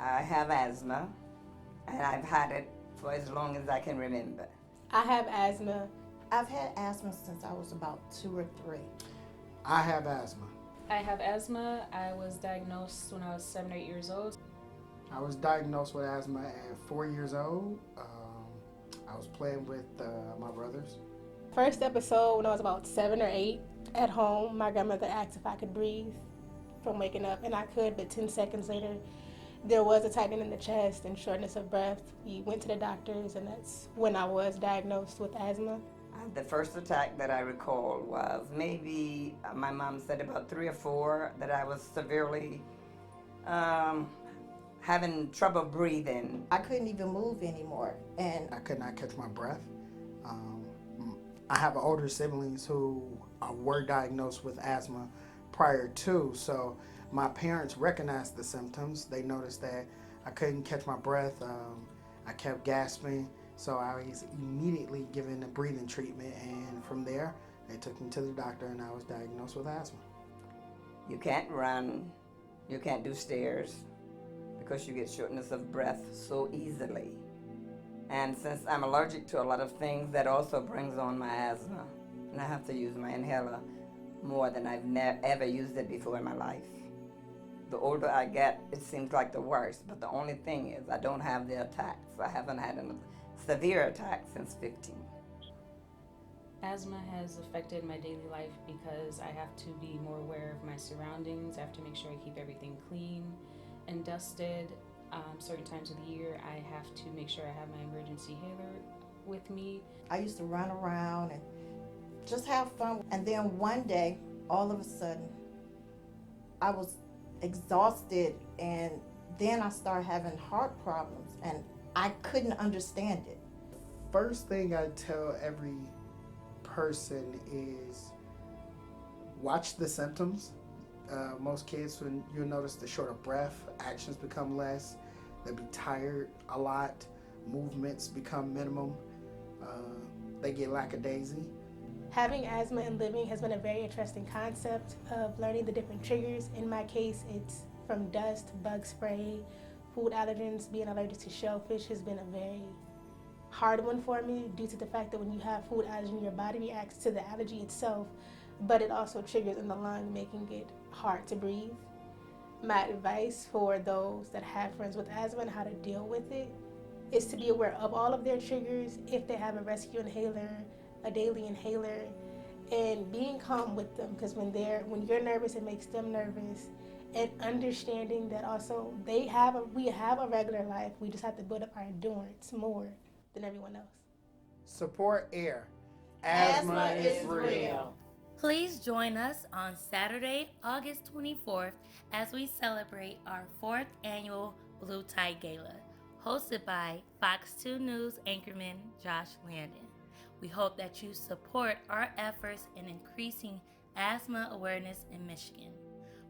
I have asthma, and I've had it for as long as I can remember. I have asthma. I've had asthma since I was about 2 or 3. I have asthma. I have asthma. I was diagnosed when I was 7 or 8 years old. I was diagnosed with asthma at 4 years old. I was playing with my brothers. First episode when I was about 7 or 8 at home, my grandmother asked if I could breathe from waking up, and I could, but 10 seconds later, there was a tightening in the chest and shortness of breath. We went to the doctors, and that's when I was diagnosed with asthma. The first attack that I recall was maybe, my mom said about 3 or 4, that I was severely having trouble breathing. I couldn't even move anymore, and I could not catch my breath. I have older siblings who were diagnosed with asthma prior to, so my parents recognized the symptoms. They noticed that I couldn't catch my breath. I kept gasping, so I was immediately given a breathing treatment, and from there, they took me to the doctor, and I was diagnosed with asthma. You can't run, you can't do stairs, because you get shortness of breath so easily. And since I'm allergic to a lot of things, that also brings on my asthma. And I have to use my inhaler more than I've ever used it before in my life. The older I get, it seems like the worse. But the only thing is I don't have the attacks. I haven't had a severe attack since 15. Asthma has affected my daily life because I have to be more aware of my surroundings. I have to make sure I keep everything clean and dusted. Certain times of the year, I have to make sure I have my emergency inhaler with me. I used to run around and just have fun. And then one day, all of a sudden, I was exhausted, and then I started having heart problems, and I couldn't understand it. First thing I tell every person is watch the symptoms. Most kids, when you'll notice the short of breath, actions become less, they'll be tired a lot, movements become minimum, they get lackadaisy. Having asthma and living has been a very interesting concept of learning the different triggers. In my case, it's from dust, bug spray, food allergens. Being allergic to shellfish has been a very hard one for me due to the fact that when you have food allergen, your body reacts to the allergy itself, but it also triggers in the lung, making it hard to breathe. My advice for those that have friends with asthma and how to deal with it is to be aware of all of their triggers. If they have a rescue inhaler, a daily inhaler, and being calm with them, because when you're nervous, it makes them nervous. And understanding that also we have a regular life. We just have to build up our endurance more than everyone else. Support A.I.R. Asthma is real. Please join us on Saturday, August 24th as we celebrate our 4th annual Blue Tie Gala, hosted by Fox 2 News anchorman Josh Landon. We hope that you support our efforts in increasing asthma awareness in Michigan.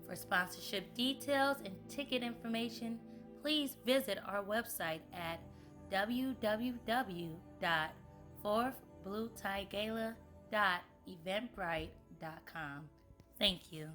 For sponsorship details and ticket information, please visit our website at www.4thbluetiegala.eventbrite.com. Thank you.